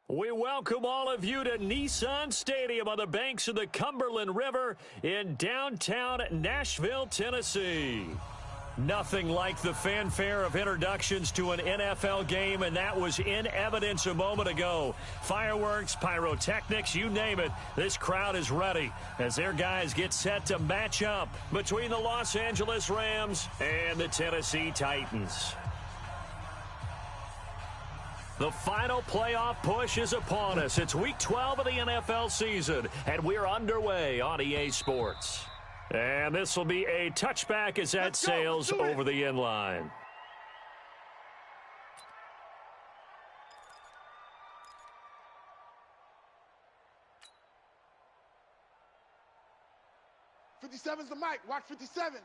We welcome all of you to Nissan Stadium on the banks of the Cumberland River in downtown Nashville, Tennessee. Nothing like the fanfare of introductions to an NFL game, and that was in evidence a moment ago. Fireworks, pyrotechnics, you name it, this crowd is ready as their guys get set to match up between the Los Angeles Rams and the Tennessee Titans. The final playoff push is upon us. It's Week 12 of the NFL season, and we're underway on EA Sports. And this will be a touchback as that sails over the end line. '57's the mic. Watch 57.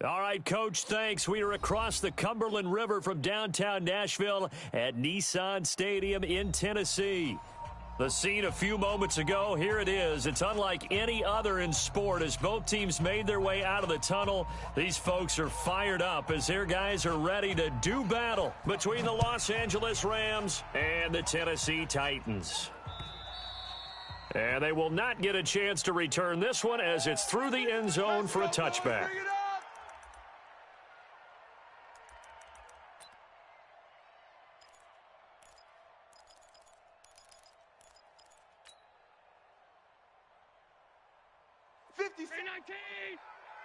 All right, Coach, thanks. We are across the Cumberland River from downtown Nashville at Nissan Stadium in Tennessee. The scene a few moments ago, here it is. It's unlike any other in sport as both teams made their way out of the tunnel. These folks are fired up as their guys are ready to do battle between the Los Angeles Rams and the Tennessee Titans. And they will not get a chance to return this one as it's through the end zone for a touchback.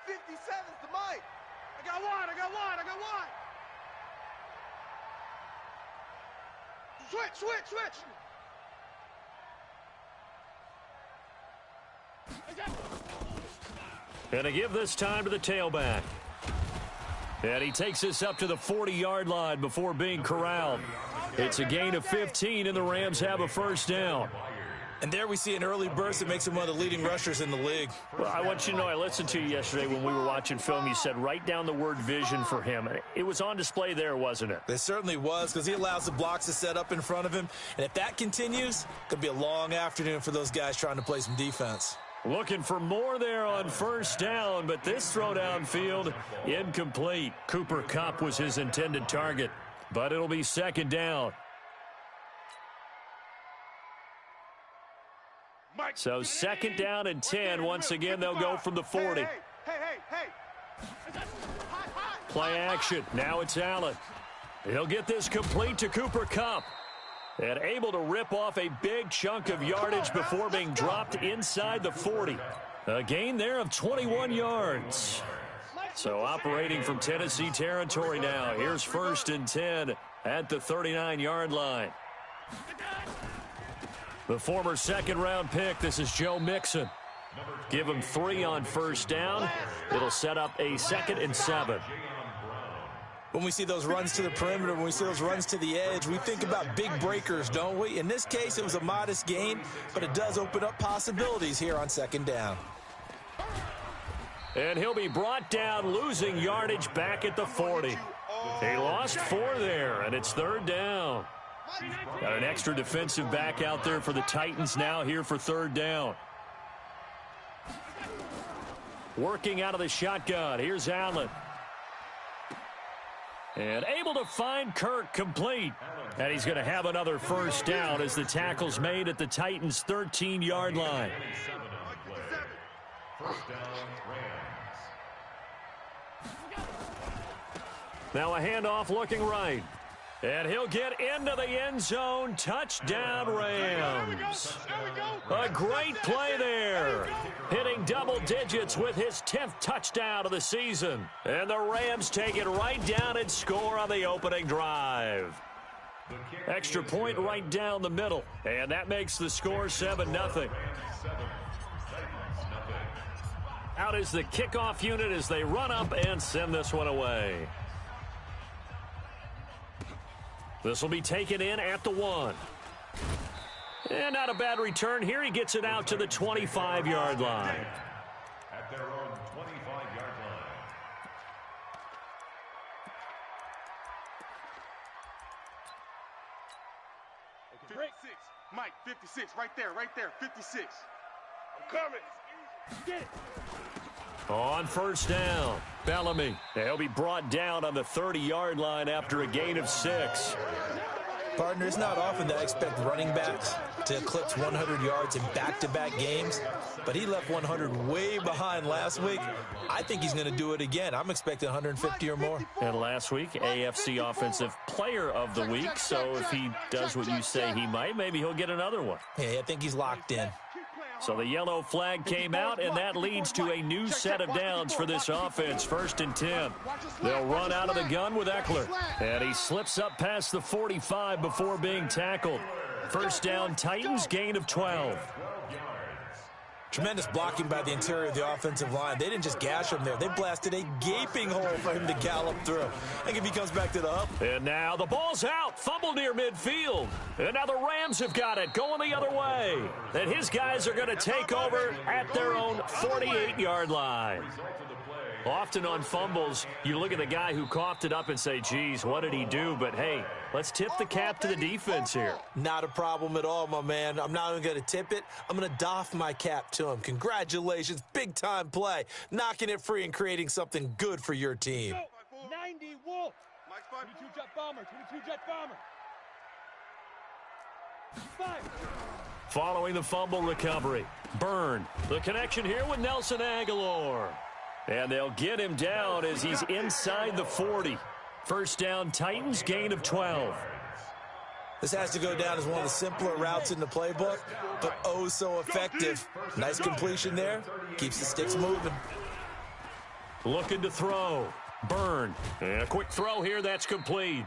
57's the mic. I got one. Switch. And to give this time to the tailback. And he takes this up to the 40-yard line before being corralled. It's a gain of 15, and the Rams have a first down. And there we see an early burst that makes him one of the leading rushers in the league. Well, I want you to know, I listened to you yesterday when we were watching film. You said write down the word vision for him. It was on display there, wasn't it? It certainly was, because he allows the blocks to set up in front of him. And if that continues, it could be a long afternoon for those guys trying to play some defense. Looking for more there on first down, but this throw downfield, incomplete. Cooper Kupp was his intended target, but it'll be second down. So second down and 10. Once again, they'll go from the 40. Play action. Now it's Allen. He'll get this complete to Cooper Kupp. And able to rip off a big chunk of yardage before being dropped inside the 40. A gain there of 21 yards. So operating from Tennessee territory now. Here's first and 10 at the 39-yard line. The former second-round pick, this is Joe Mixon. Give him 3 on first down. It'll set up a 2nd and 7. When we see those runs to the perimeter, when we see those runs to the edge, we think about big breakers, don't we? In this case, it was a modest gain, but it does open up possibilities here on second down. And he'll be brought down, losing yardage back at the 40. He lost 4 there, and it's third down. Got an extra defensive back out there for the Titans now here for third down. Working out of the shotgun. Here's Allen. And able to find Kirk complete. And he's going to have another first down as the tackle's made at the Titans' 13-yard line. First down, Rams. Now a handoff looking right. And he'll get into the end zone. Touchdown, Rams. A great play there. Hitting double digits with his 10th touchdown of the season. And the Rams take it right down and score on the opening drive. Extra point right down the middle. And that makes the score 7-0. Out is the kickoff unit as they run up and send this one away. This will be taken in at the 1. And not a bad return here. He gets it out to the 25-yard line. At their own 25-yard line. Okay. 56. Mike, 56. Right there. 56. I'm coming. Get it. On first down, Bellamy. He'll be brought down on the 30-yard line after a gain of 6. Partner, it's not often that I expect running backs to eclipse 100 yards in back-to-back games, but he left 100 way behind last week. I think he's going to do it again. I'm expecting 150 or more. And last week, AFC Offensive Player of the Week, so if he does what you say he might, maybe he'll get another one. Yeah, I think he's locked in. So the yellow flag came out, and that leads to a new set of downs for this offense. First and 10. They'll run out of the gun with Eckler. And he slips up past the 45 before being tackled. First down, Titans, gain of 12. Tremendous blocking by the interior of the offensive line. They didn't just gash him there. They blasted a gaping hole for him to gallop through. I think if he comes back to the up. And now the ball's out. Fumble near midfield. And now the Rams have got it, going the other way. And his guys are going to take over at their own 48-yard line. Often on fumbles, you look at the guy who coughed it up and say, geez, what did he do? But, hey, let's tip the cap to the defense here. Not a problem at all, my man. I'm not even going to tip it. I'm going to doff my cap to him. Congratulations. Big-time play. Knocking it free and creating something good for your team. 90 Wolf. 22 Jet Bomber. 22 Jet Bomber. 5. Following the fumble recovery, Byrne. The connection here with Nelson Aguilar. And they'll get him down as he's inside the 40. First down, Titans, gain of 12. This has to go down as one of the simpler routes in the playbook, but oh so effective. Nice completion there. Keeps the sticks moving. Looking to throw. Byrne. And a quick throw here, that's complete.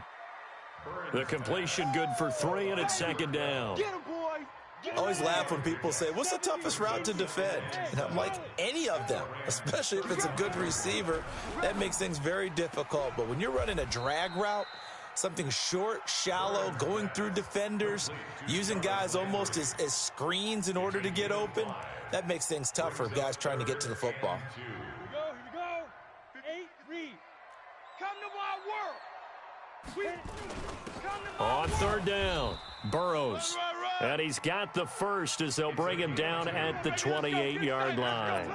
The completion good for 3, and it's second down. Get him, boy. I always laugh when people say, what's the toughest route to defend? And I'm like, any of them, especially if it's a good receiver. That makes things very difficult. But when you're running a drag route, something short, shallow, going through defenders, using guys almost as screens in order to get open, that makes things tough for guys trying to get to the football. Here we go. 8, read. Come to my world. On third down, Burrows. And he's got the first as they'll bring him down at the 28-yard line.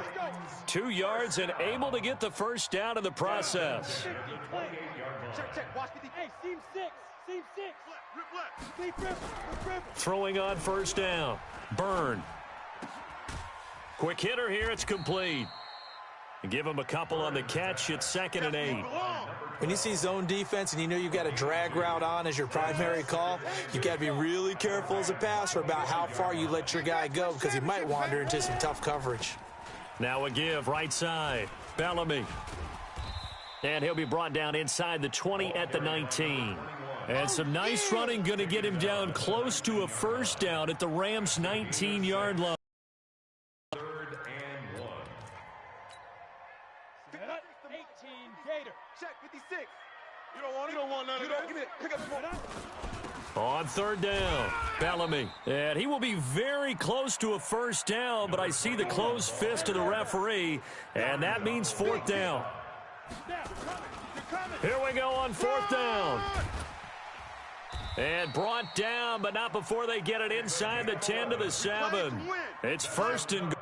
2 yards and able to get the first down in the process. Check. Watch me. Hey, seam 6. Seam 6. Throwing on first down, Byrne. Quick hitter here, it's complete. Give him a couple on the catch. It's 2nd and 8. When you see zone defense and you know you've got a drag route on as your primary call, you've got to be really careful as a passer about how far you let your guy go because he might wander into some tough coverage. Now a give, right side, Bellamy. And he'll be brought down inside the 20 at the 19. And some nice running going to get him down close to a first down at the Rams' 19-yard line. On third down, Bellamy. And he will be very close to a first down, but I see the closed fist of the referee, and that means 4th down. Here we go on 4th down. And brought down, but not before they get it inside the 10 to the 7. It's 1st and goal.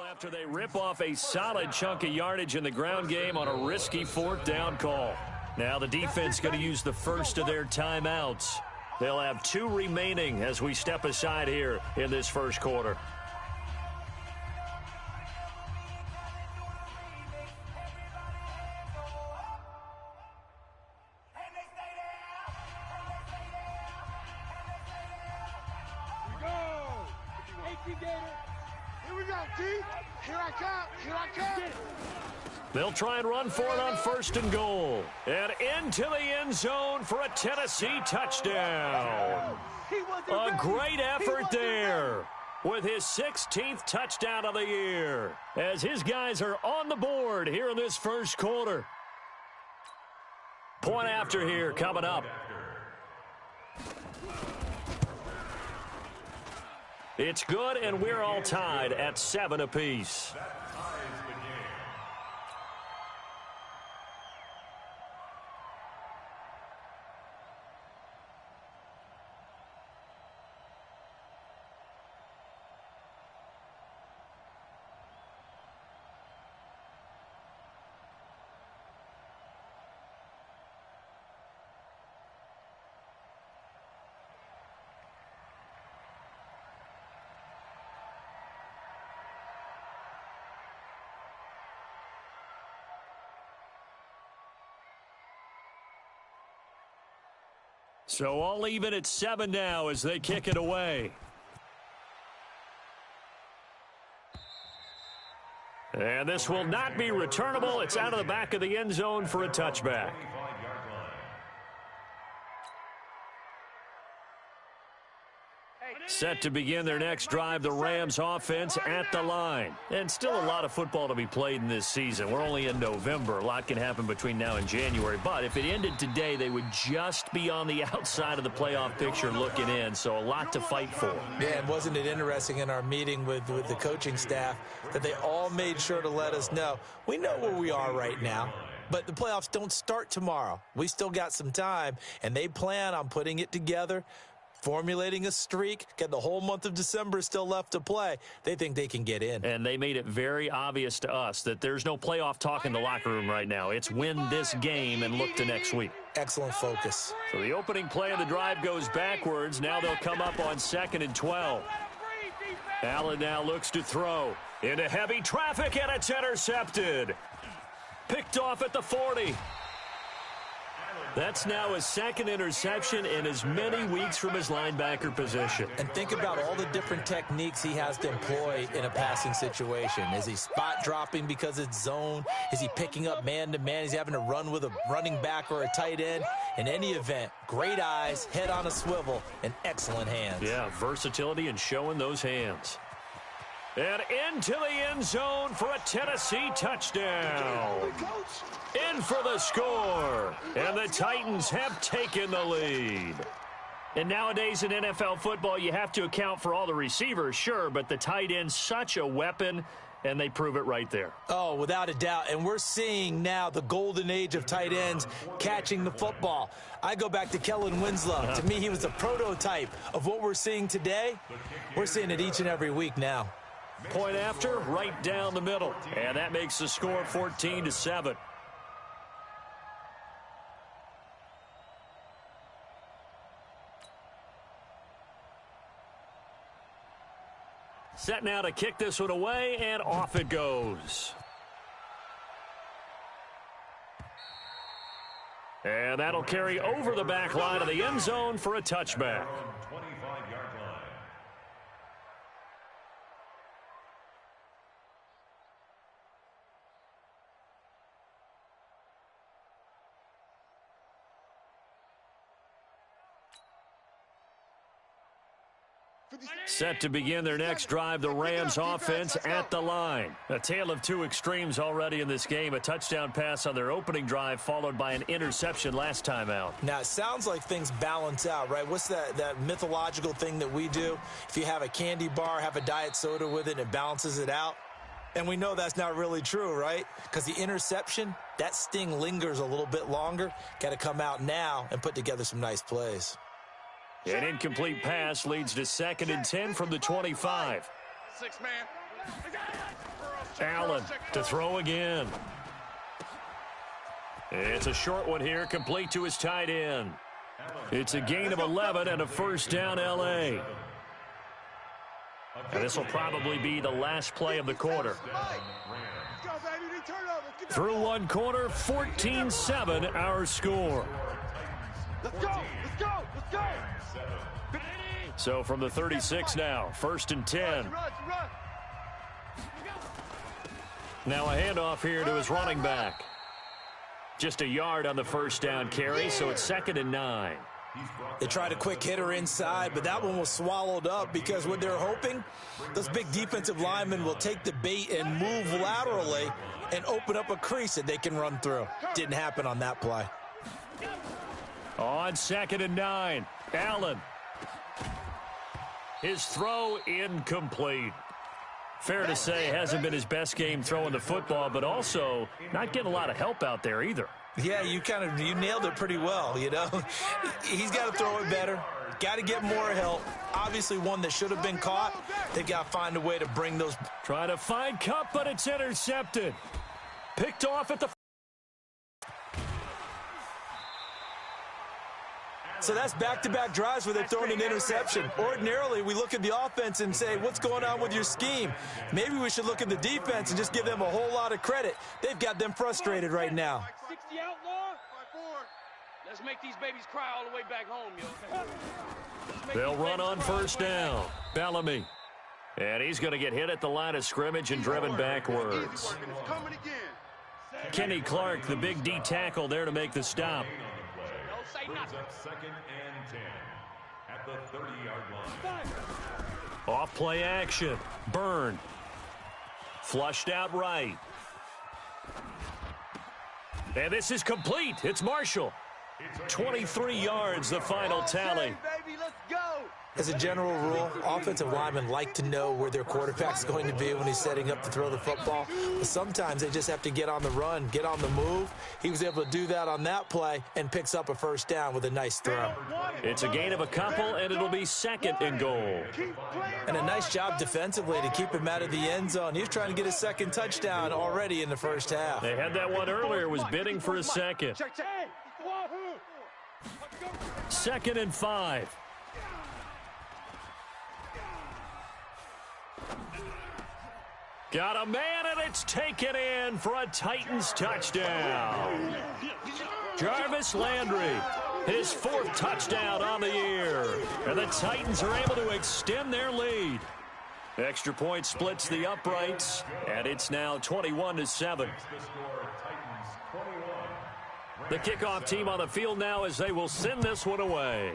After they rip off a solid chunk of yardage in the ground game on a risky 4th down call. Now the defense going to use the first of their timeouts. They'll have 2 remaining as we step aside here in this first quarter. They'll try and run for it on 1st and goal. And into the end zone for a Tennessee touchdown. A great effort there with his 16th touchdown of the year as his guys are on the board here in this first quarter. Point after here coming up. It's good, and we're all tied at 7 apiece. So all even at 7 now as they kick it away. And this will not be returnable. It's out of the back of the end zone for a touchback. Set to begin their next drive, the Rams offense at the line. And still a lot of football to be played in this season. We're only in November. A lot can happen between now and January. But if it ended today, they would just be on the outside of the playoff picture looking in. So a lot to fight for. Yeah, and wasn't it interesting in our meeting with the coaching staff that they all made sure to let us know, we know where we are right now. But the playoffs don't start tomorrow. We still got some time, and they plan on putting it together, formulating a streak, got the whole month of December still left to play. They think they can get in. And they made it very obvious to us that there's no playoff talk in the locker room right now. It's win this game and look to next week. Excellent focus. So the opening play of the drive goes backwards. Now they'll come up on 2nd and 12. Allen now looks to throw into heavy traffic, and it's intercepted. Picked off at the 40. That's now his second interception in as many weeks from his linebacker position. And think about all the different techniques he has to employ in a passing situation. Is he spot dropping because it's zone? Is he picking up man-to-man? Is he having to run with a running back or a tight end? In any event, great eyes, head on a swivel, and excellent hands. Yeah, versatility and showing those hands. And into the end zone for a Tennessee touchdown. In for the score. And the Titans have taken the lead. And nowadays in NFL football, you have to account for all the receivers, sure, but the tight end's such a weapon, and they prove it right there. Oh, without a doubt. And we're seeing now the golden age of tight ends catching the football. I go back to Kellen Winslow. To me, he was a prototype of what we're seeing today. We're seeing it each and every week now. Point after, right down the middle. And that makes the score 14-7. Set now to kick this one away, and off it goes. And that'll carry over the back line of the end zone for a touchback. Set to begin their next drive, the Rams offense at the line. A tale of two extremes already in this game. A touchdown pass on their opening drive, followed by an interception last time out. Now, it sounds like things balance out, right? What's that mythological thing that we do? If you have a candy bar, have a diet soda with it, and it balances it out. And we know that's not really true, right? Because the interception, that sting lingers a little bit longer. Got to come out now and put together some nice plays. An incomplete pass leads to 2nd and 10 from the 25. Allen to throw again. It's a short one here, complete to his tight end. It's a gain of 11 and a first down, L.A. And this will probably be the last play of the quarter. Through one quarter, 14-7 our score. Let's go! Let's go! Let's go! So from the 36 now, 1st and 10. Now a handoff here to his running back. Just a yard on the first down carry, so it's 2nd and 9. They tried a quick hitter inside, but that one was swallowed up because what they're hoping, those big defensive linemen will take the bait and move laterally and open up a crease that they can run through. Didn't happen on that play. On 2nd and 9, Allen. His throw incomplete. Fair to say, hasn't been his best game throwing the football, but also not getting a lot of help out there either. Yeah, you nailed it pretty well, you know. He's got to throw it better. Got to get more help. Obviously one that should have been caught. They've got to find a way to bring those. Trying to find Cup, but it's intercepted. Picked off at the. So that's back-to-back drives where they're throwing an interception. Ordinarily, we look at the offense and say, what's going on with your scheme? Maybe we should look at the defense and just give them a whole lot of credit. They've got them frustrated right now. 60 outlaw. Let's make these babies cry all the way back home, yo. They'll run on first down. Bellamy. And he's going to get hit at the line of scrimmage and driven backwards. Kenny Clark, the big D tackle there to make the stop. Second and 10 at the 30-yard line. Off play action. Byrne. Flushed out right. And this is complete. It's Marshall. 23 yards, the final tally. As a general rule, offensive linemen like to know where their quarterback's going to be when he's setting up to throw the football. But sometimes they just have to get on the run, get on the move. He was able to do that on that play and picks up a first down with a nice throw. It's a gain of a couple, and it'll be second and goal. And a nice job defensively to keep him out of the end zone. He was trying to get his second touchdown already in the first half. They had that one earlier, was bidding for a second. 2nd and 5. Got a man, and it's taken in for a Titans touchdown. Jarvis Landry, his 4th touchdown on the year. And the Titans are able to extend their lead. Extra point splits the uprights, and it's now 21-7. The kickoff team on the field now as they will send this one away.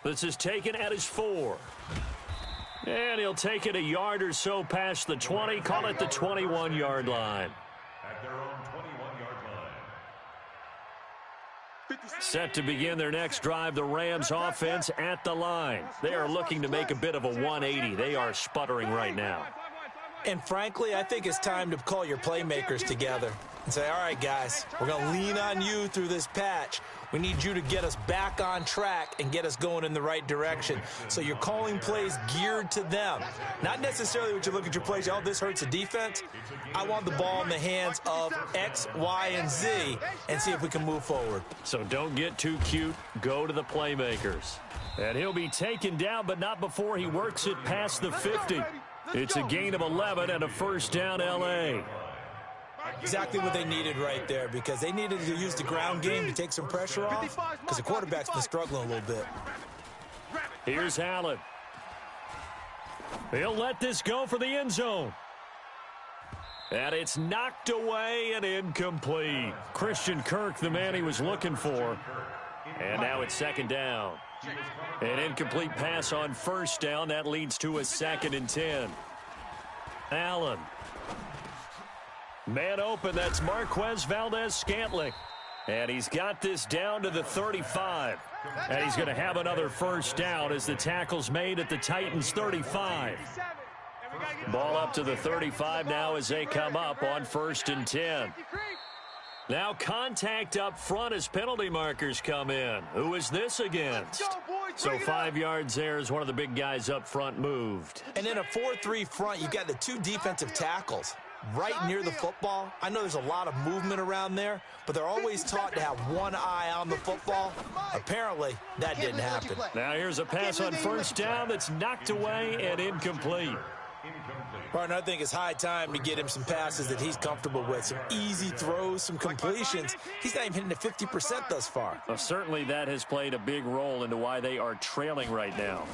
This is taken at his 4. And he'll take it a yard or so past the 20, call it the 21-yard line. At their own 21-yard line. Set to begin their next drive, the Rams offense at the line. They are looking to make a bit of a 180. They are sputtering right now. And frankly, I think it's time to call your playmakers together and say, all right, guys, we're going to lean on you through this patch. We need you to get us back on track and get us going in the right direction. So you're calling plays geared to them. Not necessarily what you look at your plays, oh, this hurts the defense. I want the ball in the hands of X, Y, and Z and see if we can move forward. So don't get too cute. Go to the playmakers. And he'll be taken down, but not before he works it past the 50. It's a gain of 11 and a first down, L.A. Exactly what they needed right there, because they needed to use the ground game to take some pressure off, because the quarterback's been struggling a little bit. Here's Allen. He'll let this go for the end zone. And it's knocked away and incomplete. Christian Kirk, the man he was looking for. And now it's second down. An incomplete pass on first down. That leads to a 2nd and 10. Allen. Man open, that's Marquez Valdez-Scantling. And he's got this down to the 35. And he's going to have another first down as the tackle's made at the Titans' 35. Ball up to the 35 now as they come up on 1st and 10. Now contact up front as penalty markers come in. Who is this against? So 5 yards there as one of the big guys up front moved. And in a 4-3 front, you've got the 2 defensive tackles right near the football. I know there's a lot of movement around there, but they're always taught to have one eye on the football. Apparently, that didn't happen. Now here's a pass on first down that's knocked away and incomplete. Partner, I think it's high time to get him some passes that he's comfortable with, some easy throws, some completions. He's not even hitting the 50% thus far. Well, certainly that has played a big role into why they are trailing right now.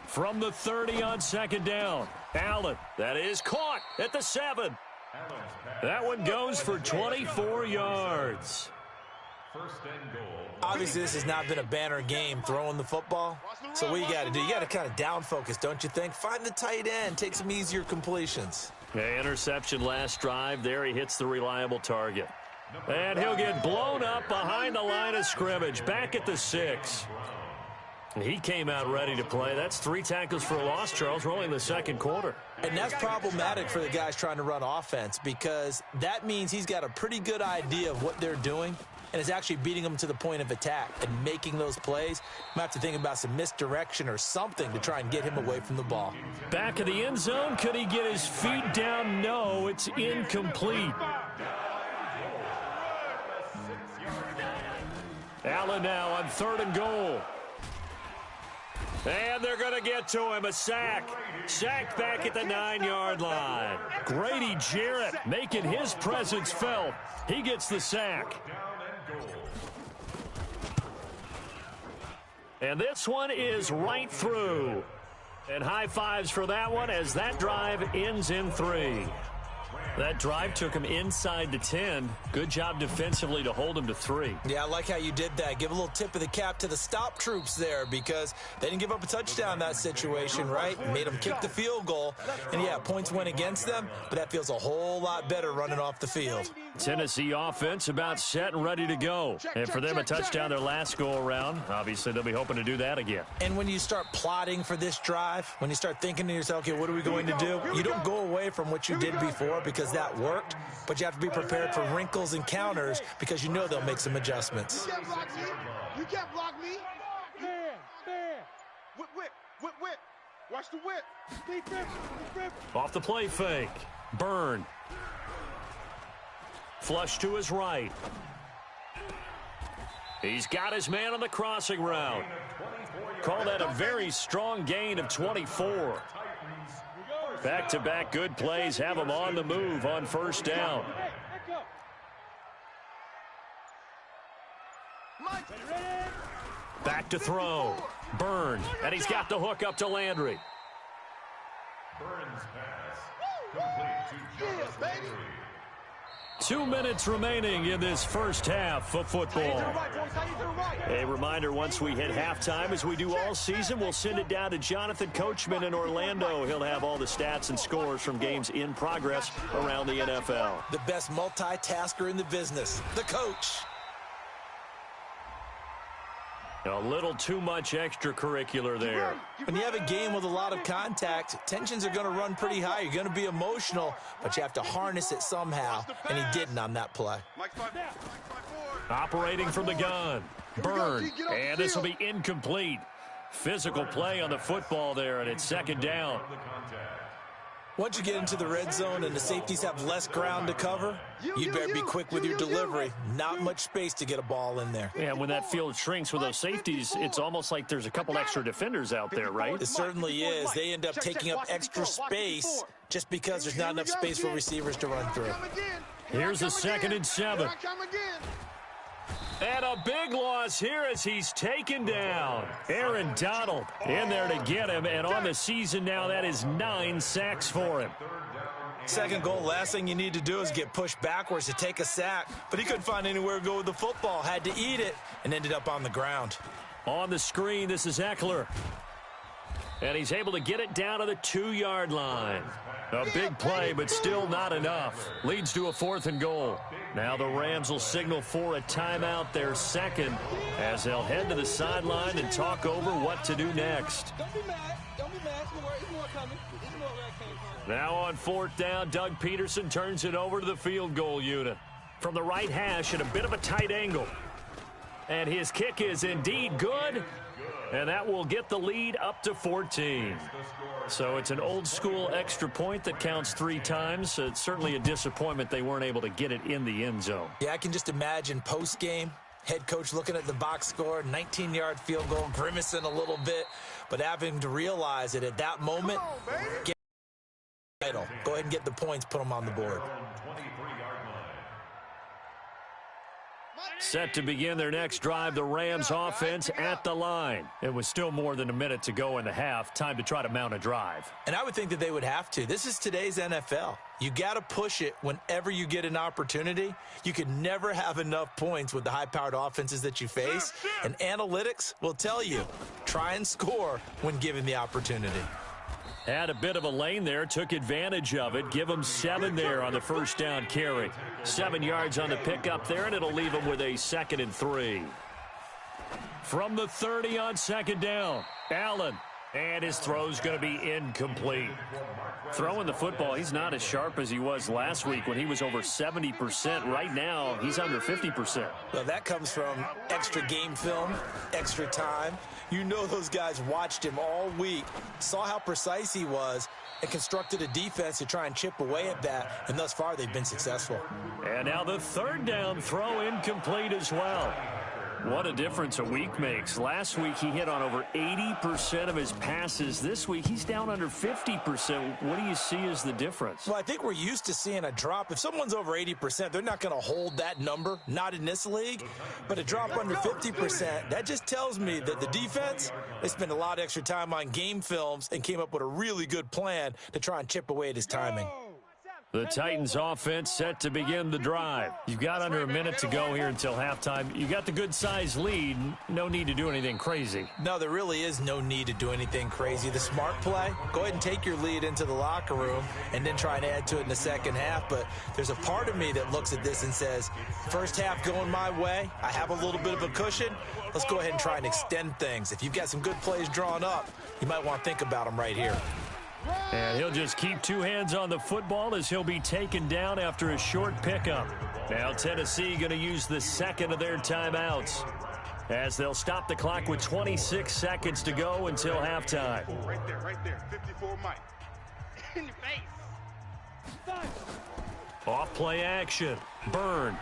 From the 30 on second down, Allen, that is caught at the 7. That one goes for 24 yards. First and goal. Obviously, this has not been a banner game throwing the football. So what you got to do, you got to kind of down focus, don't you think? Find the tight end, take some easier completions. Okay, interception last drive. There he hits the reliable target. And he'll get blown up behind the line of scrimmage, back at the 6. He came out ready to play. That's 3 tackles for a loss, Charles. We're only in the second quarter. And that's problematic for the guys trying to run offense, because that means he's got a pretty good idea of what they're doing and is actually beating them to the point of attack and making those plays. Might have to think about some misdirection or something to try and get him away from the ball. Back of the end zone. Could he get his feet down? No, it's incomplete. Allen now on 3rd and goal. And they're going to get to him. A sack. Sacked back at the 9-yard line. Grady Jarrett making his presence felt. He gets the sack. And this one is right through. And high fives for that one as that drive ends in 3. That drive took him inside the 10. Good job defensively to hold him to 3. Yeah, I like how you did that. Give a little tip of the cap to the stop troops there because they didn't give up a touchdown in that situation, right? Made them kick the field goal. And, yeah, points went against them, but that feels a whole lot better running off the field. Tennessee offense about set and ready to go. And for them, a touchdown their last go-around. Obviously, they'll be hoping to do that again. And when you start plotting for this drive, when you start thinking to yourself, okay, what are we going to do? You don't go away from what you did before because that worked, but you have to be prepared for wrinkles and counters because you know they'll make some adjustments. You can't block me. You can't block me. Whip, whip, whip, whip. Watch the whip. Off the play fake. Byrne. Flush to his right. He's got his man on the crossing route. Call that a very strong gain of 24. Back-to-back good plays have him on the move on first down. Back to throw. Byrne, and he's got the hook up to Landry. Burns pass. Complete to Jarvis Landry. 2 minutes remaining in this first half of football. A reminder, once we hit halftime, as we do all season, we'll send it down to Jonathan Coachman in Orlando. He'll have all the stats and scores from games in progress around the NFL. The best multitasker in the business, the coach. A little too much extracurricular there. When you have a game with a lot of contact, tensions are going to run pretty high. You're going to be emotional, but you have to harness it somehow, and he didn't on that play. Operating from the gun. Byrne, and this will be incomplete. Physical play on the football there, and it's second down. Once you get into the red zone and the safeties have less ground to cover, you better be quick with your delivery. Not much space to get a ball in there. Yeah, when that field shrinks with those safeties, it's almost like there's a couple extra defenders out there, right? It certainly is. They end up taking up extra space just because there's not enough space for receivers to run through. Here's a 2nd and 7. And a big loss here as he's taken down. Aaron Donald in there to get him, and on the season now, that is 9 sacks for him. Second goal, last thing you need to do is get pushed backwards to take a sack, but he couldn't find anywhere to go with the football, had to eat it, and ended up on the ground. On the screen, this is Eckler. And he's able to get it down to the 2-yard line. A big play, but still not enough. Leads to a 4th and goal. Now the Rams will signal for a timeout, their second, as they'll head to the sideline and talk over what to do next. Don't be mad. Don't be mad. It's more coming. It's more where it came from. Now on 4th down, Doug Peterson turns it over to the field goal unit. From the right hash at a bit of a tight angle. And his kick is indeed good. And that will get the lead up to 14. So it's an old-school extra point that counts 3 times. It's certainly a disappointment they weren't able to get it in the end zone. Yeah, I can just imagine post-game, head coach looking at the box score, 19-yard field goal, grimacing a little bit, but having to realize that at that moment, get title. Go ahead and get the points, put them on the board. Set to begin their next drive, the Rams offense at the line. It was still more than a minute to go in the half. Time to try to mount a drive. And I would think that they would have to. This is today's NFL. You got to push it whenever you get an opportunity. You can never have enough points with the high-powered offenses that you face. And analytics will tell you, try and score when given the opportunity. Had a bit of a lane there, took advantage of it. Give him 7 there on the first down carry. 7 yards on the pickup there, and it'll leave him with a 2nd and 3. From the 30 on 2nd down, Allen. And his throw's going to be incomplete. Throwing the football, he's not as sharp as he was last week when he was over 70%. Right now, he's under 50%. Well, that comes from extra game film, extra time. You know those guys watched him all week, saw how precise he was, and constructed a defense to try and chip away at that, and thus far they've been successful. And now the 3rd down throw incomplete as well. What a difference a week makes. Last week he hit on over 80% of his passes. This week he's down under 50%. What do you see as the difference? Well, I think we're used to seeing a drop. If someone's over 80%, they're not going to hold that number, not in this league. But a drop under 50%, that just tells me that the defense, they spent a lot of extra time on game films and came up with a really good plan to try and chip away at his timing. The Titans offense set to begin the drive. You've got under a minute to go here until halftime. You got the good-sized lead. No need to do anything crazy. No, there really is no need to do anything crazy. The smart play, go ahead and take your lead into the locker room and then try and add to it in the second half. But there's a part of me that looks at this and says, first half going my way, I have a little bit of a cushion. Let's go ahead and try and extend things. If you've got some good plays drawn up, you might want to think about them right here. And he'll just keep two hands on the football as he'll be taken down after a short pickup. Now Tennessee going to use the second of their timeouts as they'll stop the clock with 26 seconds to go until halftime. Right there, 54 Mike. In your face. Off play action. Byrne.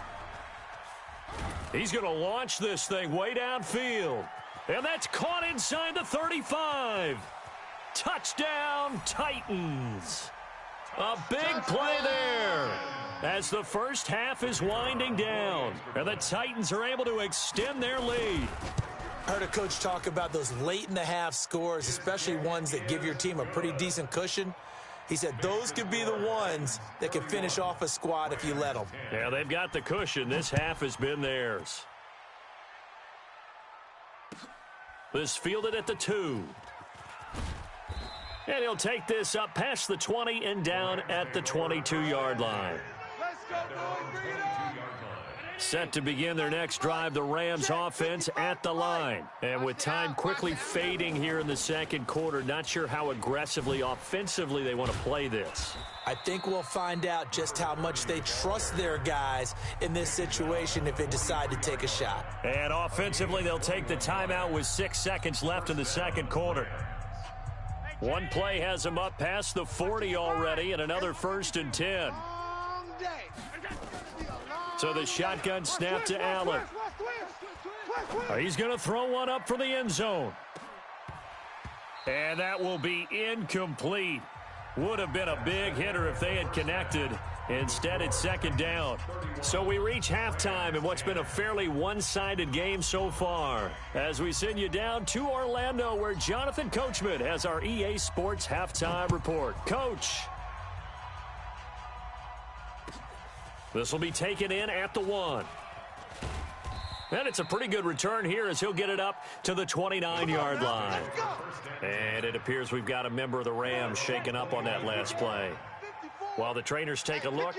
He's going to launch this thing way downfield. And that's caught inside the 35. Touchdown, Titans. A big play there as the first half is winding down. And the Titans are able to extend their lead. I heard a coach talk about those late-in-the-half scores, especially ones that give your team a pretty decent cushion. He said those could be the ones that can finish off a squad if you let them. Yeah, they've got the cushion. This half has been theirs. This fielded at the 2. And he'll take this up past the 20 and down at the 22-yard line. Let's go, boys. Bring it on. Set to begin their next drive, the Rams offense at the line. And with time quickly fading here in the second quarter, not sure how aggressively, offensively they want to play this. I think we'll find out just how much they trust their guys in this situation if they decide to take a shot. And offensively, they'll take the timeout with 6 seconds left in the second quarter. One play has them up past the 40 already, and another 1st and 10. So the shotgun snap to Allen. He's going to throw one up for the end zone. And that will be incomplete. Would have been a big hitter if they had connected. Instead, it's second down. So we reach halftime in what's been a fairly one-sided game so far. As we send you down to Orlando, where Jonathan Coachman has our EA Sports Halftime Report. Coach. This will be taken in at the 1. And it's a pretty good return here as he'll get it up to the 29-yard line. And it appears we've got a member of the Rams shaken up on that last play. While the trainers take a look,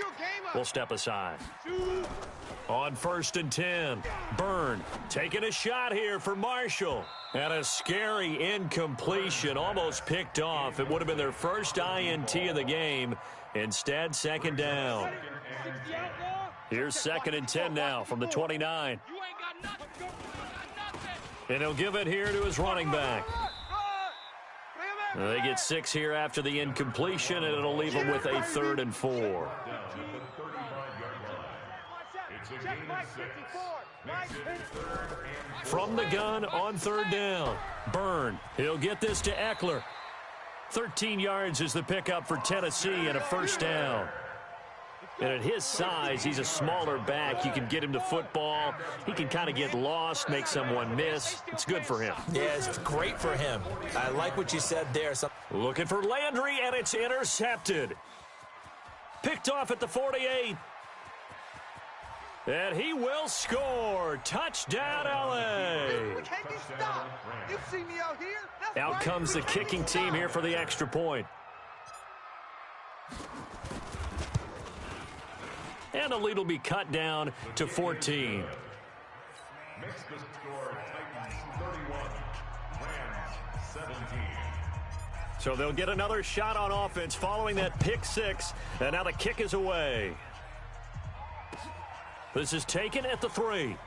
we'll step aside. On 1st and 10, Byrne taking a shot here for Marshall. And a scary incompletion, almost picked off. It would have been their first INT of the game. Instead, second down. Here's 2nd and 10 now from the 29. And he'll give it here to his running back. They get 6 here after the incompletion, and it'll leave them with a 3rd and 4. From the gun on 3rd down, Byrne. He'll get this to Eckler. 13 yards is the pickup for Tennessee and a 1st down. And at his size, he's a smaller back. You can get him to football. He can kind of get lost, make someone miss. It's good for him. Yeah, it's great for him. I like what you said there. Looking for Landry, and it's intercepted. Picked off at the 48. And he will score. Touchdown, L.A. Out comes the kicking team here for the extra point. And the lead will be cut down to 14. Makes the score Titans 31, Rams 17. So they'll get another shot on offense following that pick 6. And now the kick is away. This is taken at the 3.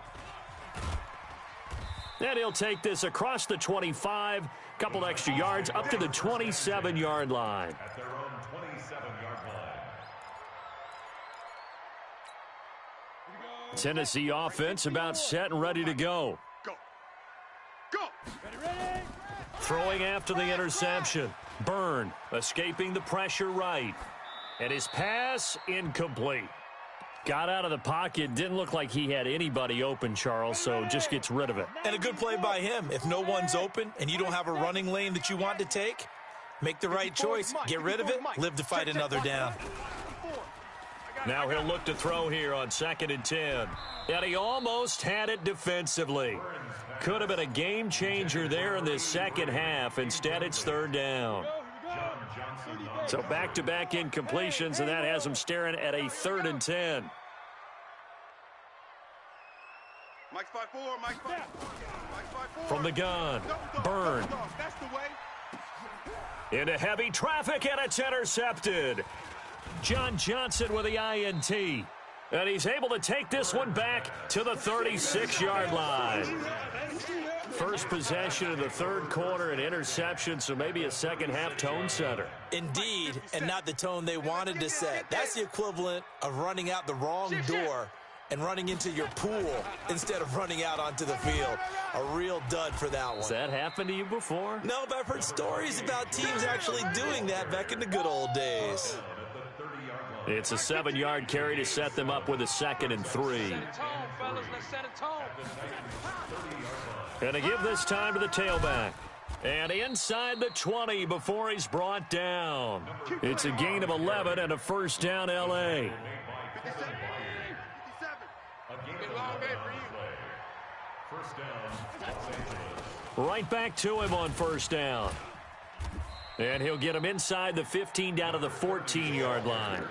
And he'll take this across the 25. Couple extra yards up to the 27-yard line. At their own 27-yard line. Tennessee offense about set and ready to go. Throwing after the interception. Byrne escaping the pressure right. And his pass incomplete. Got out of the pocket. Didn't look like he had anybody open, Charles, so just gets rid of it. And a good play by him. If no one's open and you don't have a running lane that you want to take, make the right choice. Get rid of it. Live to fight another down. Now he'll look to throw here on 2nd and 10. And he almost had it defensively. Could have been a game changer there in this second half. Instead, it's 3rd down. So back-to-back incompletions, and that has him staring at a 3rd and 10. Mike's 5-4, Mike's 5-4. From the gun, Byrne. That's the way. Into heavy traffic, and it's intercepted. John Johnson with the INT. And he's able to take this one back to the 36-yard line. First possession of the 3rd quarter, an interception, so maybe a second-half tone setter. Indeed, and not the tone they wanted to set. That's the equivalent of running out the wrong door and running into your pool instead of running out onto the field. A real dud for that one. Has that happened to you before? No, but I've heard stories about teams actually doing that back in the good old days. It's a 7-yard carry to set them up with a 2nd and 3. And to give this time to the tailback. And inside the 20 before he's brought down. It's a gain of 11 and a 1st down, L.A. Right back to him on 1st down. And he'll get him inside the 15 down to the 14-yard line.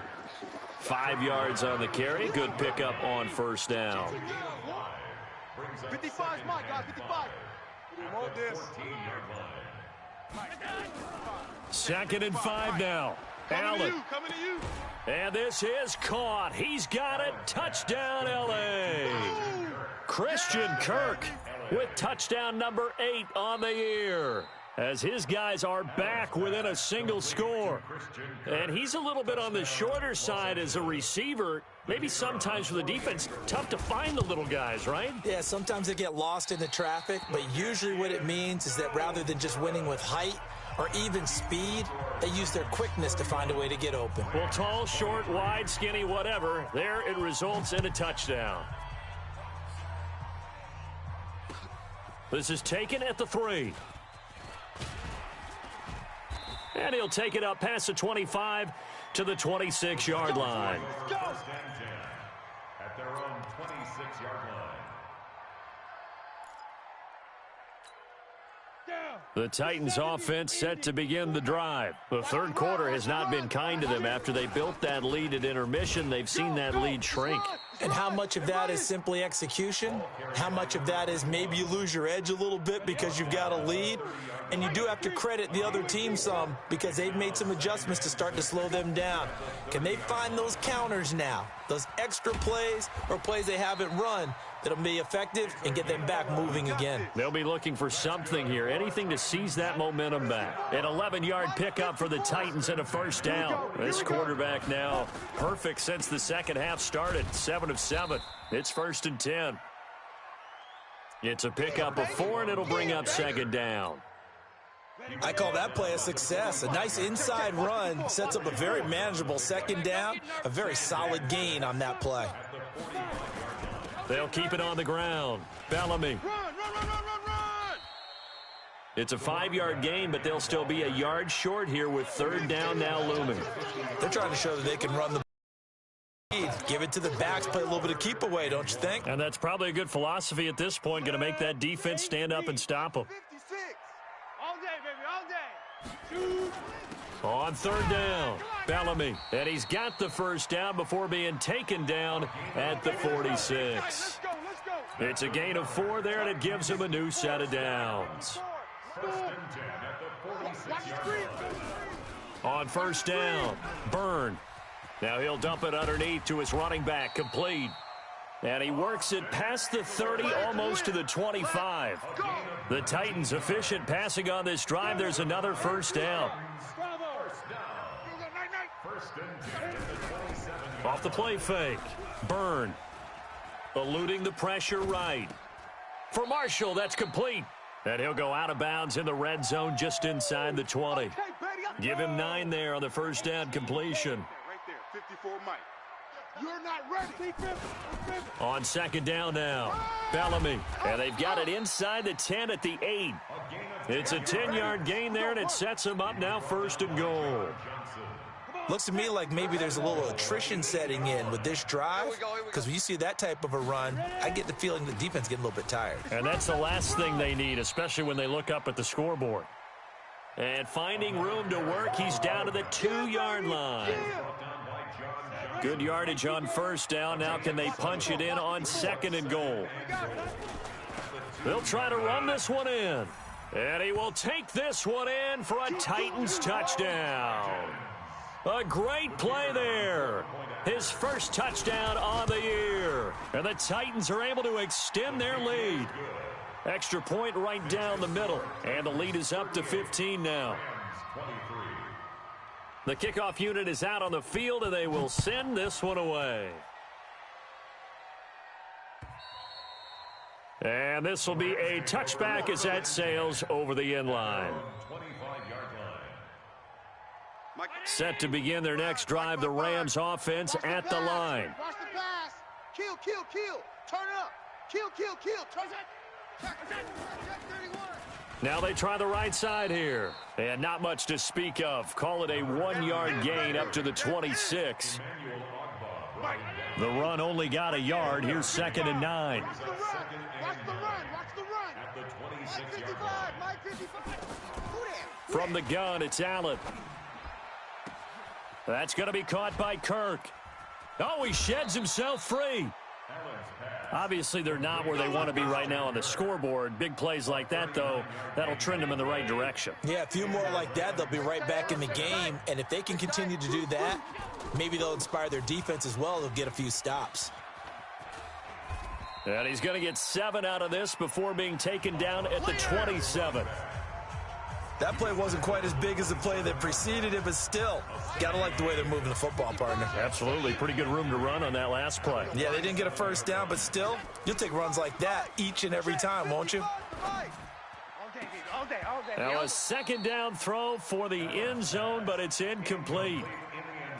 5 yards on the carry. Good pickup on 1st down. 55 is mine, guys. 55. Hold this. 2nd and 5 now. Allen. Coming to you. And this is caught. He's got it. Touchdown, L.A. Christian Kirk with touchdown number 8 on the year, as his guys are back within a single score. And he's a little bit on the shorter side as a receiver. Maybe sometimes for the defense, tough to find the little guys, right? Yeah, sometimes they get lost in the traffic, but usually what it means is that rather than just winning with height or even speed, they use their quickness to find a way to get open. Well, tall, short, wide, skinny, whatever, there it results in a touchdown. This is taken at the 3. And he'll take it up past the 25 to the 26-yard line. At their own 26-yard line. The Titans offense set to begin the drive. The 3rd quarter has not been kind to them. After they built that lead at intermission, they've seen that lead shrink. And how much of that is simply execution? How much of that is maybe you lose your edge a little bit because you've got a lead? And you do have to credit the other team some because they've made some adjustments to start to slow them down. Can they find those counters now, those extra plays or plays they haven't run that'll be effective and get them back moving again? They'll be looking for something here, anything to seize that momentum back. An 11-yard pickup for the Titans and a 1st down. This quarterback now perfect since the second half started, 7 of 7. It's 1st and 10. It's a pickup of 4, and it'll bring up 2nd down. I call that play a success. A nice inside run sets up a very manageable 2nd down, a very solid gain on that play. They'll keep it on the ground. Bellamy. Run. It's a 5-yard gain, but they'll still be a yard short here with 3rd down now looming. They're trying to show that they can run the lead. Give it to the backs, play a little bit of keep away, don't you think? And that's probably a good philosophy at this point, going to make that defense stand up and stop them. 56. All day, baby, all day. On 3rd down, Bellamy. And he's got the 1st down before being taken down at the 46. Let's go. It's a gain of 4 there, and it gives him a new set of downs. 1st and 10 at the 46-yard line. On 1st down, Byrne. Now he'll dump it underneath to his running back, complete. And he works it past the 30, almost to the 25. The Titans efficient passing on this drive. There's another 1st down. Off the play fake, Byrne eluding the pressure right. For Marshall, that's complete. And he'll go out of bounds in the red zone just inside the 20. Give him 9 there on the first down completion. Right there, 54 Mike. You're not ready. On second down now, Bellamy. And they've got it inside the 10 at the 8. It's a 10-yard gain there, and it sets them up now first and goal. Looks to me like maybe there's a little attrition setting in with this drive, because when you see that type of a run, I get the feeling the defense getting a little bit tired. And that's the last thing they need, especially when they look up at the scoreboard. And finding room to work, he's down to the 2-yard line. Good yardage on first down. Now can they punch it in on second and goal? They'll try to run this one in. And he will take this one in for a Titans touchdown. A great play there. His first touchdown on the year. And the Titans are able to extend their lead. Extra point right down the middle. And the lead is up to 15 now. The kickoff unit is out on the field, and they will send this one away. And this will be a touchback as that sails over the end line. Set to begin their next drive, the Rams offense at the line. Watch the pass. Kill. Turn it up. Kill. Turn it. Check 31. Now they try the right side here. And not much to speak of. Call it a 1-yard gain up to the 26. The run only got a yard. Here's second and 9. Watch the run. Mike 55. From the gun, it's Allen. That's going to be caught by Kirk. Oh, he sheds himself free. Obviously, they're not where they want to be right now on the scoreboard. Big plays like that, though, that'll trend them in the right direction. Yeah, a few more like that, they'll be right back in the game. And if they can continue to do that, maybe they'll inspire their defense as well. They'll get a few stops. And he's going to get 7 out of this before being taken down at the 27. That play wasn't quite as big as the play that preceded it, but still, got to like the way they're moving the football, partner. Absolutely. Pretty good room to run on that last play. Yeah, they didn't get a first down, but still, you'll take runs like that each and every time, won't you? All day. Now a second down throw for the end zone, but it's incomplete.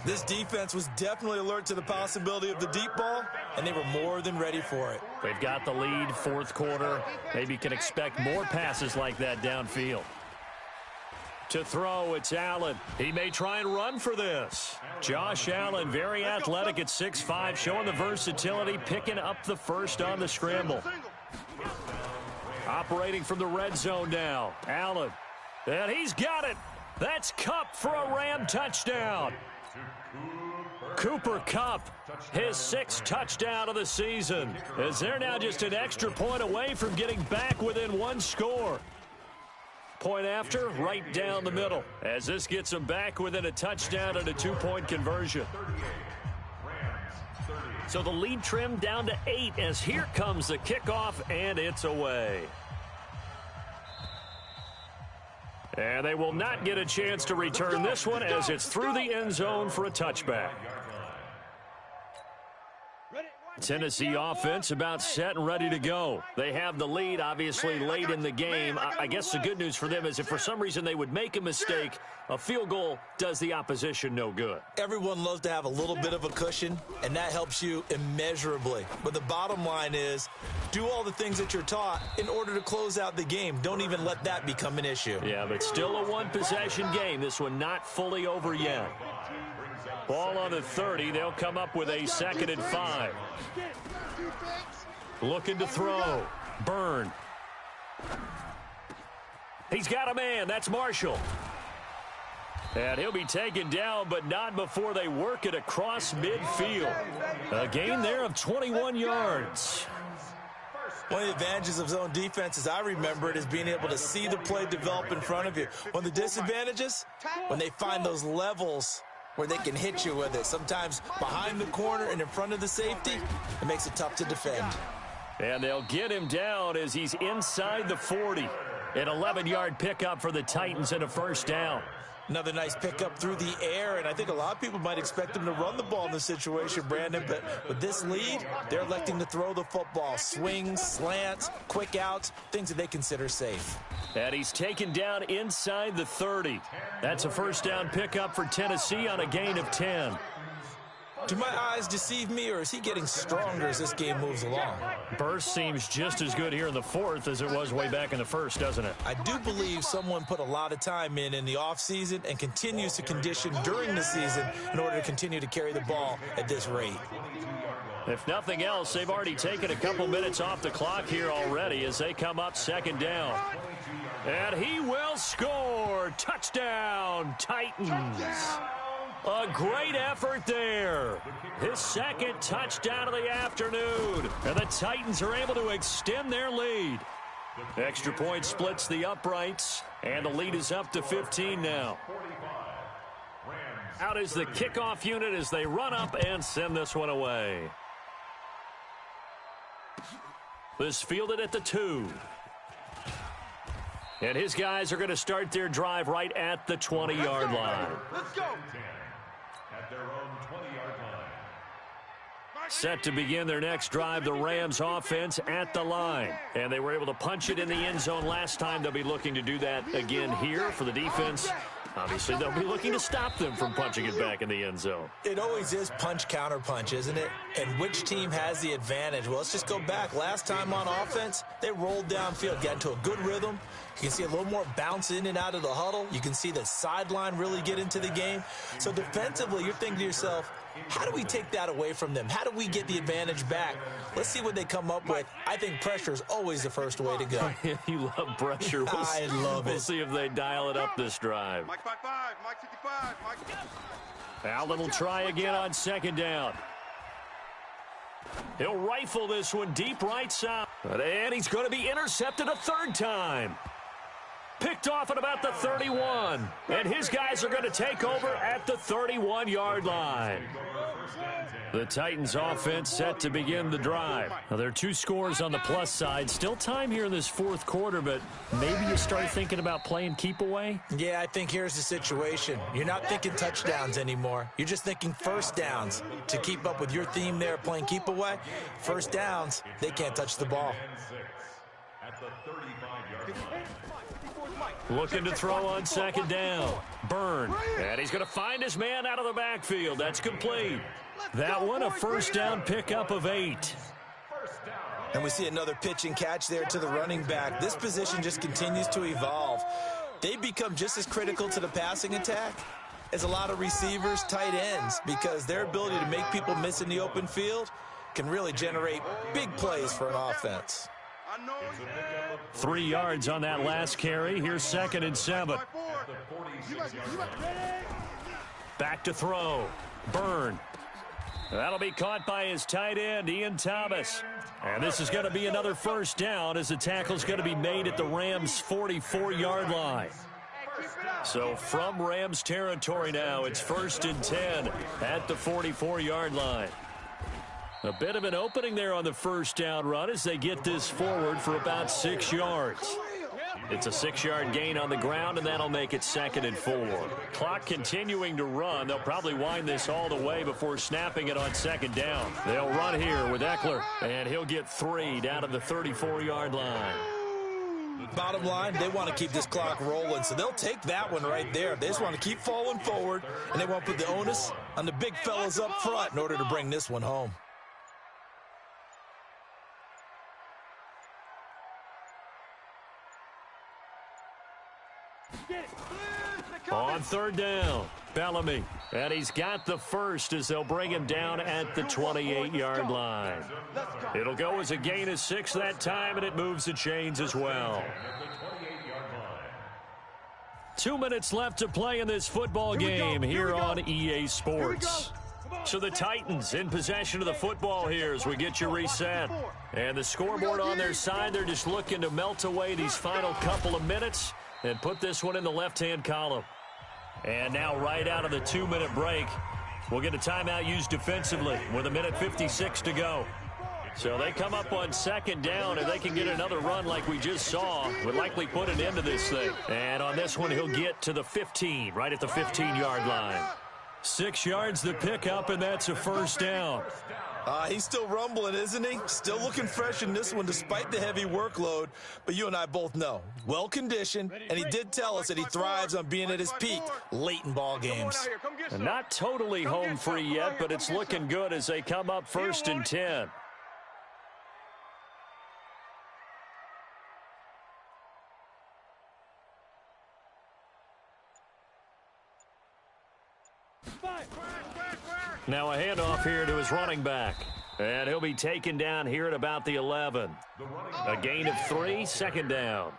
This defense was definitely alert to the possibility of the deep ball, and they were more than ready for it. They've got the lead, fourth quarter. Maybe can expect more passes like that downfield. To throw, it's Allen. He may try and run for this. Josh Allen, very athletic at 6'5", showing the versatility, picking up the first on the scramble. Operating from the red zone now. Allen. And he's got it. That's Kupp for a Ram touchdown. Cooper Kupp, his 6th touchdown of the season, as they're now just an extra point away from getting back within 1 score. Point after, right down the middle, as this gets them back within a touchdown and a 2-point conversion. So the lead trimmed down to 8 as here comes the kickoff, and it's away. And they will not get a chance to return this one as it's through the end zone for a touchback. Tennessee offense about set and ready to go. They have the lead, obviously, late in the game. I guess the good news for them is if for some reason they would make a mistake, a field goal does the opposition no good. Everyone loves to have a little bit of a cushion, and that helps you immeasurably. But the bottom line is, do all the things that you're taught in order to close out the game. Don't even let that become an issue. Yeah, but still a 1-possession game. This one not fully over yet. Ball on the 30. They'll come up with a 2nd and 5. Looking to throw. Byrne. He's got a man. That's Marshall. And he'll be taken down, but not before they work it across midfield. A gain there of 21 yards. One of the advantages of zone defense, as I remember it, is being able to see the play develop in front of you. One of the disadvantages, when they find those levels where they can hit you with it. Sometimes behind the corner and in front of the safety, it makes it tough to defend. And they'll get him down as he's inside the 40. An 11-yard pickup for the Titans and a first down. Another nice pickup through the air, and I think a lot of people might expect them to run the ball in this situation, Brandon, but with this lead, they're electing to throw the football. Swings, slants, quick outs, things that they consider safe. And he's taken down inside the 30. That's a first down pickup for Tennessee on a gain of 10. Do my eyes deceive me, or is he getting stronger as this game moves along? Burst seems just as good here in the fourth as it was way back in the first, doesn't it? I do believe someone put a lot of time in the offseason and continues to condition during the season in order to continue to carry the ball at this rate. If nothing else, they've already taken a couple minutes off the clock here already as they come up second down. And he will score. Touchdown, Titans. A great effort there. His second touchdown of the afternoon. And the Titans are able to extend their lead. Extra point splits the uprights, and the lead is up to 15 now. Out is the kickoff unit as they run up and send this one away. This fielded at the 2. And his guys are going to start their drive right at the 20-yard line. Let's go. At their own 20-yard line. Set to begin their next drive, the Rams offense at the line. And they were able to punch it in the end zone last time. They'll be looking to do that again here for the defense. Obviously, they'll be looking to stop them from punching it back in the end zone. It always is punch, counter punch, isn't it? And which team has the advantage? Well, let's just go back. Last time on offense, they rolled downfield, got into a good rhythm. You can see a little more bounce in and out of the huddle. You can see the sideline really get into the game. So defensively, you're thinking to yourself, how do we take that away from them? How do we get the advantage back? Let's see what they come up with. I think pressure is always the first way to go. You love pressure. I love it. We'll see if they dial it up this drive. Mike 5-5, Mike 55, Mike. Allen will try again on second down. He'll rifle this one deep right side. And he's going to be intercepted a third time. Picked off at about the 31. And his guys are going to take over at the 31-yard line. The Titans offense set to begin the drive. Now, there are 2 scores on the plus side. Still time here in this fourth quarter, but maybe you start thinking about playing keep away? Yeah, I think here's the situation. You're not thinking touchdowns anymore. You're just thinking first downs. To keep up with your theme there, playing keep away, first downs, they can't touch the ball. At the 35-yard line. Looking to throw on second down. Burn. And he's going to find his man out of the backfield. That's complete. That one, a first down pickup of 8. And we see another pitch and catch there to the running back. This position just continues to evolve. They become just as critical to the passing attack as a lot of receivers, tight ends, because their ability to make people miss in the open field can really generate big plays for an offense. 3 yards on that last carry. Here's 2nd and 7. Back to throw. Burn. That'll be caught by his tight end, Ian Thomas. And this is going to be another first down as the tackle's going to be made at the Rams' 44-yard line. So from Rams territory now, it's 1st and 10 at the 44-yard line. A bit of an opening there on the first down run as they get this forward for about 6 yards. It's a 6-yard gain on the ground, and that'll make it 2nd and 4. Clock continuing to run. They'll probably wind this all the way before snapping it on second down. They'll run here with Eckler, and he'll get 3 down to the 34-yard line. Bottom line, they want to keep this clock rolling, so they'll take that one right there. They just want to keep falling forward, and they want to put the onus on the big fellas up front in order to bring this one home. On third down, Bellamy. And he's got the first as they'll bring him down at the 28-yard line. It'll go as a gain of 6 that time, and it moves the chains as well. 2 minutes left to play in this football game here on EA Sports. So the Titans in possession of the football here as we get you reset. And the scoreboard on their side, they're just looking to melt away these final couple of minutes and put this one in the left-hand column. And now right out of the 2-minute break, we'll get a timeout used defensively with 1:56 to go. So they come up on second down, and they can get another run like we just saw. Would likely put an end to this thing. And on this one, he'll get to the 15, right at the 15-yard line. 6 yards the pickup, and that's a first down. He's still rumbling, isn't he? Still looking fresh in this one despite the heavy workload. But you and I both know, well-conditioned, and he did tell us that he thrives on being at his peak late in ball games. And not totally home free yet, but it's looking good as they come up 1st and 10. Now a handoff here to his running back. And he'll be taken down here at about the 11. A gain of 3, second down.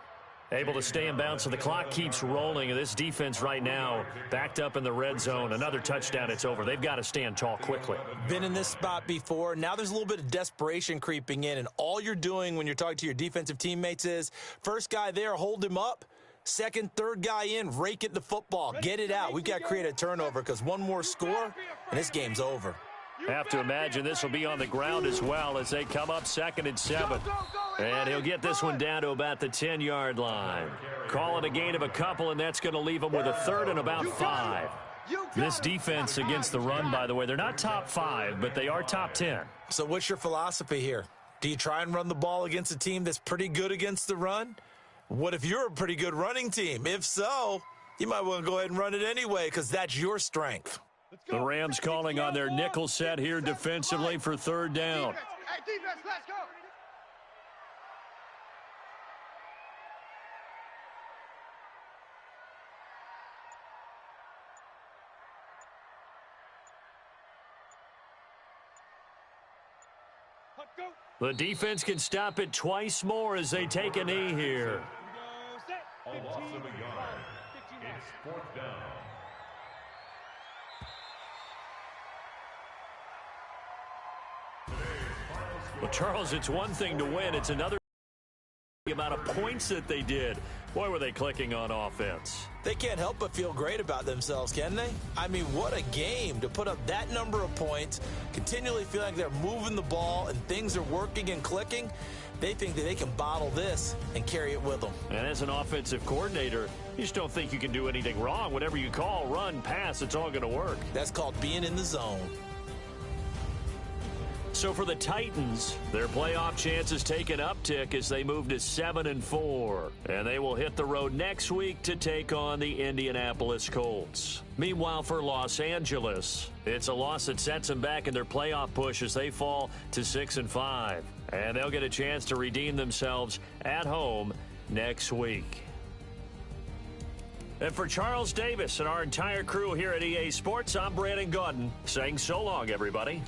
Able to stay in bounds, so the clock keeps rolling. And this defense right now backed up in the red zone. Another touchdown, it's over. They've got to stand tall quickly. Been in this spot before. Now there's a little bit of desperation creeping in. And all you're doing when you're talking to your defensive teammates is, first guy there, hold him up. Second, third guy in, rake it the football. Get it out. We've got to create a turnover because one more score, and this game's over. Have to imagine this will be on the ground as well as they come up 2nd and 7. And he'll get this one down to about the 10-yard line. Call it a gain of a couple, and that's going to leave him with a 3rd and about 5. This defense against the run, by the way, they're not top 5, but they are top 10. So what's your philosophy here? Do you try and run the ball against a team that's pretty good against the run? What if you're a pretty good running team? If so, you might want to go ahead and run it anyway because that's your strength. The Rams calling on their nickel set here defensively for 3rd down. Hey, defense, let's go. The defense can stop it twice more as they take a knee here. A loss of a yard. It's 4th down. Well, Charles, it's one thing to win. It's another amount of points that they did. Boy, were they clicking on offense. They can't help but feel great about themselves, can they? I mean, what a game to put up that number of points, continually feel like they're moving the ball and things are working and clicking. They think that they can bottle this and carry it with them. And as an offensive coordinator, you just don't think you can do anything wrong. Whatever you call, run, pass, it's all going to work. That's called being in the zone. So for the Titans, their playoff chances take an uptick as they move to 7-4. And they will hit the road next week to take on the Indianapolis Colts. Meanwhile, for Los Angeles, it's a loss that sets them back in their playoff push as they fall to 6-5. And they'll get a chance to redeem themselves at home next week. And for Charles Davis and our entire crew here at EA Sports, I'm Brandon Gaudin saying so long, everybody.